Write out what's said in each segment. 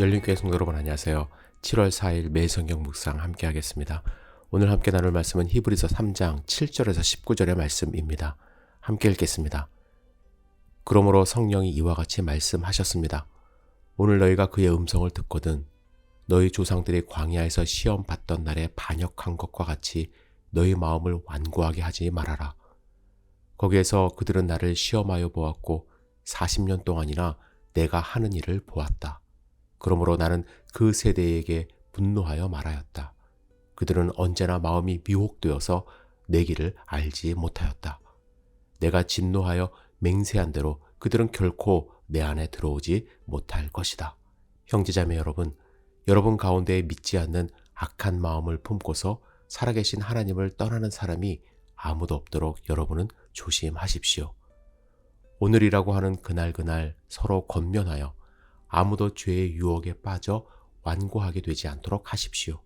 열린교회 성도 여러분 안녕하세요. 7월 4일 매성경 묵상 함께 하겠습니다. 오늘 함께 나눌 말씀은 히브리서 3장 7절에서 19절의 말씀입니다. 함께 읽겠습니다. 그러므로 성령이 이와 같이 말씀하셨습니다. 오늘 너희가 그의 음성을 듣거든 너희 조상들이 광야에서 시험 받던 날에 반역한 것과 같이 너희 마음을 완고하게 하지 말아라. 거기에서 그들은 나를 시험하여 보았고 40년 동안이나 내가 하는 일을 보았다. 그러므로 나는 그 세대에게 분노하여 말하였다. 그들은 언제나 마음이 미혹되어서 내 길을 알지 못하였다. 내가 진노하여 맹세한 대로 그들은 결코 내 안에 들어오지 못할 것이다. 형제자매 여러분 가운데 믿지 않는 악한 마음을 품고서 살아계신 하나님을 떠나는 사람이 아무도 없도록 여러분은 조심하십시오. 오늘이라고 하는 그날 서로 권면하여 아무도 죄의 유혹에 빠져 완고하게 되지 않도록 하십시오.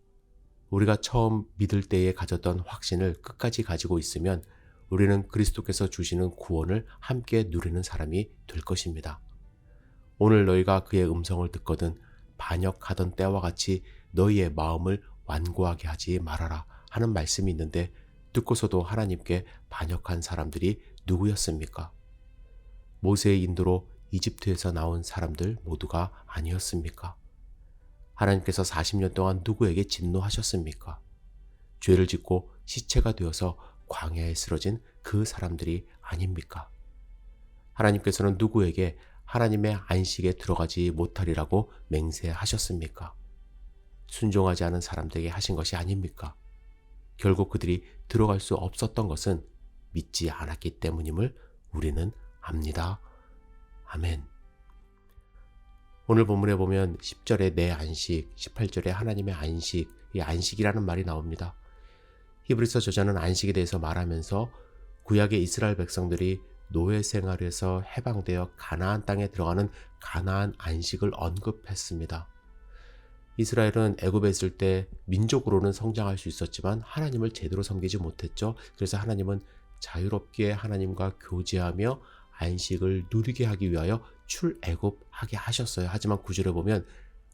우리가 처음 믿을 때에 가졌던 확신을 끝까지 가지고 있으면 우리는 그리스도께서 주시는 구원을 함께 누리는 사람이 될 것입니다. 오늘 너희가 그의 음성을 듣거든 반역하던 때와 같이 너희의 마음을 완고하게 하지 말아라 하는 말씀이 있는데 듣고서도 하나님께 반역한 사람들이 누구였습니까? 모세의 인도로 이집트에서 나온 사람들 모두가 아니었습니까? 하나님께서 40년 동안 누구에게 진노하셨습니까? 죄를 짓고 시체가 되어서 광야에 쓰러진 그 사람들이 아닙니까? 하나님께서는 누구에게 하나님의 안식에 들어가지 못하리라고 맹세하셨습니까? 순종하지 않은 사람들에게 하신 것이 아닙니까? 결국 그들이 들어갈 수 없었던 것은 믿지 않았기 때문임을 우리는 압니다. 아멘. 오늘 본문에 보면 10절에 내 안식, 18절에 하나님의 안식, 이 안식이라는 말이 나옵니다. 히브리서 저자는 안식에 대해서 말하면서 구약의 이스라엘 백성들이 노예 생활에서 해방되어 가나안 땅에 들어가는 가나안 안식을 언급했습니다. 이스라엘은 애굽에 있을 때 민족으로는 성장할 수 있었지만 하나님을 제대로 섬기지 못했죠. 그래서 하나님은 자유롭게 하나님과 교제하며 안식을 누리게 하기 위하여 출애굽하게 하셨어요. 하지만 9절에 보면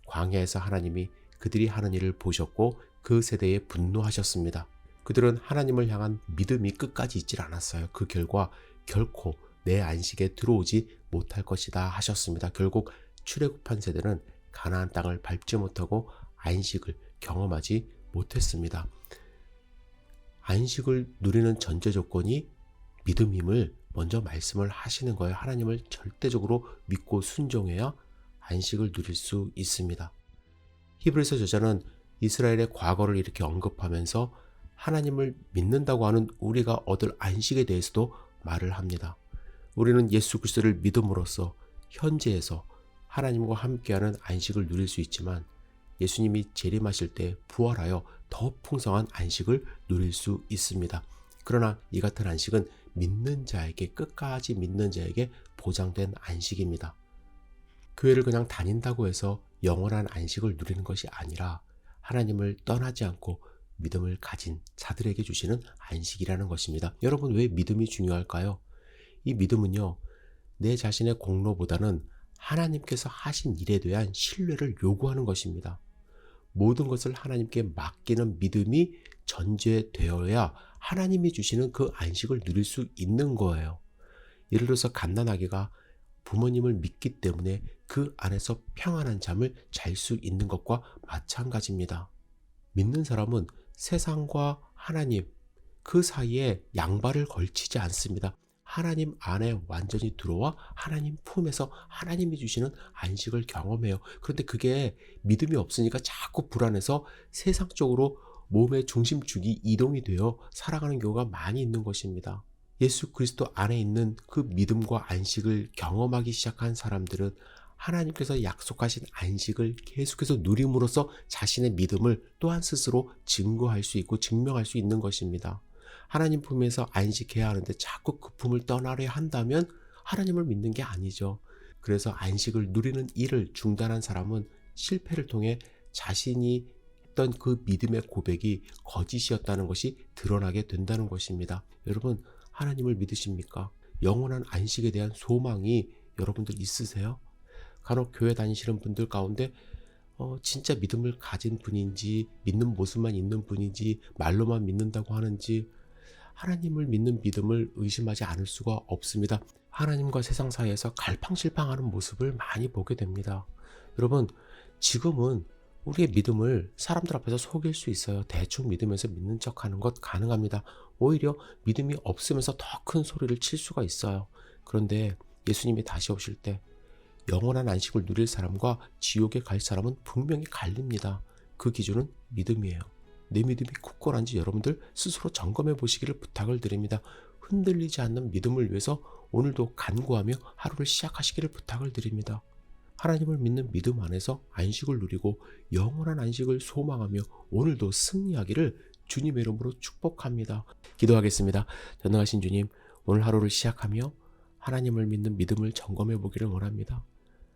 광야에서 하나님이 그들이 하는 일을 보셨고 그 세대에 분노하셨습니다. 그들은 하나님을 향한 믿음이 끝까지 있질 않았어요. 그 결과 결코 내 안식에 들어오지 못할 것이다 하셨습니다. 결국 출애굽한 세대는 가나안 땅을 밟지 못하고 안식을 경험하지 못했습니다. 안식을 누리는 전제 조건이 믿음임을 먼저 말씀을 하시는 거예요. 하나님을 절대적으로 믿고 순종해야 안식을 누릴 수 있습니다. 히브리서 저자는 이스라엘의 과거를 이렇게 언급하면서 하나님을 믿는다고 하는 우리가 얻을 안식에 대해서도 말을 합니다. 우리는 예수 그리스도를 믿음으로써 현재에서 하나님과 함께하는 안식을 누릴 수 있지만 예수님이 재림하실 때 부활하여 더 풍성한 안식을 누릴 수 있습니다. 그러나 이 같은 안식은 믿는 자에게, 끝까지 믿는 자에게 보장된 안식입니다. 교회를 그냥 다닌다고 해서 영원한 안식을 누리는 것이 아니라 하나님을 떠나지 않고 믿음을 가진 자들에게 주시는 안식이라는 것입니다. 여러분, 왜 믿음이 중요할까요? 이 믿음은요, 내 자신의 공로보다는 하나님께서 하신 일에 대한 신뢰를 요구하는 것입니다. 모든 것을 하나님께 맡기는 믿음이 전제되어야 하나님이 주시는 그 안식을 누릴 수 있는 거예요. 예를 들어서 갓난아기가 부모님을 믿기 때문에 그 안에서 평안한 잠을 잘 수 있는 것과 마찬가지입니다. 믿는 사람은 세상과 하나님 그 사이에 양발을 걸치지 않습니다. 하나님 안에 완전히 들어와 하나님 품에서 하나님이 주시는 안식을 경험해요. 그런데 그게 믿음이 없으니까 자꾸 불안해서 세상 쪽으로 몸의 중심축이 이동이 되어 살아가는 경우가 많이 있는 것입니다. 예수 그리스도 안에 있는 그 믿음과 안식을 경험하기 시작한 사람들은 하나님께서 약속하신 안식을 계속해서 누림으로써 자신의 믿음을 또한 스스로 증거할 수 있고 증명할 수 있는 것입니다. 하나님 품에서 안식해야 하는데 자꾸 그 품을 떠나려 한다면 하나님을 믿는 게 아니죠. 그래서 안식을 누리는 일을 중단한 사람은 실패를 통해 자신이 했던 그 믿음의 고백이 거짓이었다는 것이 드러나게 된다는 것입니다. 여러분, 하나님을 믿으십니까? 영원한 안식에 대한 소망이 여러분들 있으세요? 간혹 교회 다니시는 분들 가운데 진짜 믿음을 가진 분인지, 믿는 모습만 있는 분인지, 말로만 믿는다고 하는지, 하나님을 믿는 믿음을 의심하지 않을 수가 없습니다. 하나님과 세상 사이에서 갈팡질팡하는 모습을 많이 보게 됩니다. 여러분, 지금은 우리의 믿음을 사람들 앞에서 속일 수 있어요. 대충 믿으면서 믿는 척하는 것 가능합니다. 오히려 믿음이 없으면서 더 큰 소리를 칠 수가 있어요. 그런데 예수님이 다시 오실 때 영원한 안식을 누릴 사람과 지옥에 갈 사람은 분명히 갈립니다. 그 기준은 믿음이에요. 내 믿음이 굳건한지 여러분들 스스로 점검해 보시기를 부탁을 드립니다. 흔들리지 않는 믿음을 위해서 오늘도 간구하며 하루를 시작하시기를 부탁을 드립니다. 하나님을 믿는 믿음 안에서 안식을 누리고 영원한 안식을 소망하며 오늘도 승리하기를 주님의 이름으로 축복합니다. 기도하겠습니다. 전능하신 주님, 오늘 하루를 시작하며 하나님을 믿는 믿음을 점검해 보기를 원합니다.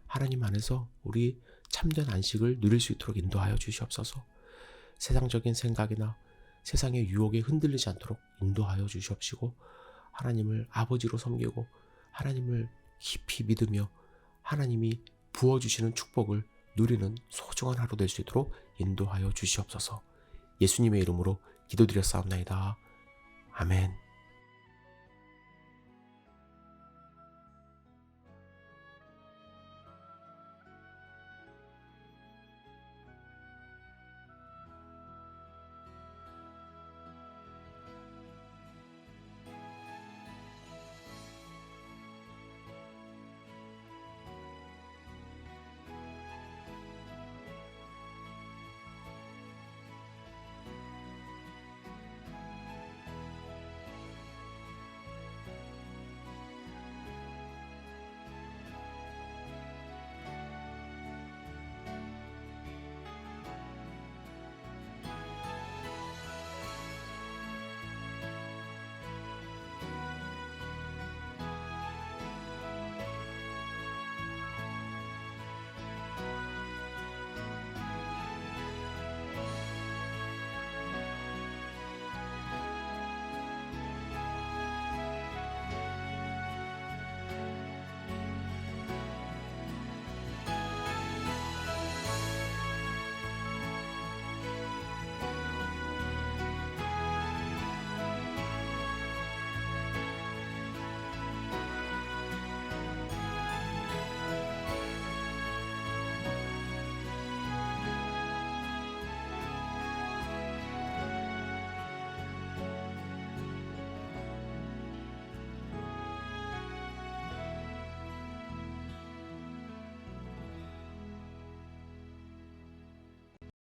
하나님 안에서 우리 참된 안식을 누릴 수 있도록 인도하여 주시옵소서. 세상적인 생각이나 세상의 유혹에 흔들리지 않도록 인도하여 주시옵시고, 하나님을 아버지로 섬기고 하나님을 깊이 믿으며 하나님이 부어주시는 축복을 누리는 소중한 하루 될 수 있도록 인도하여 주시옵소서. 예수님의 이름으로 기도드렸사옵나이다. 아멘.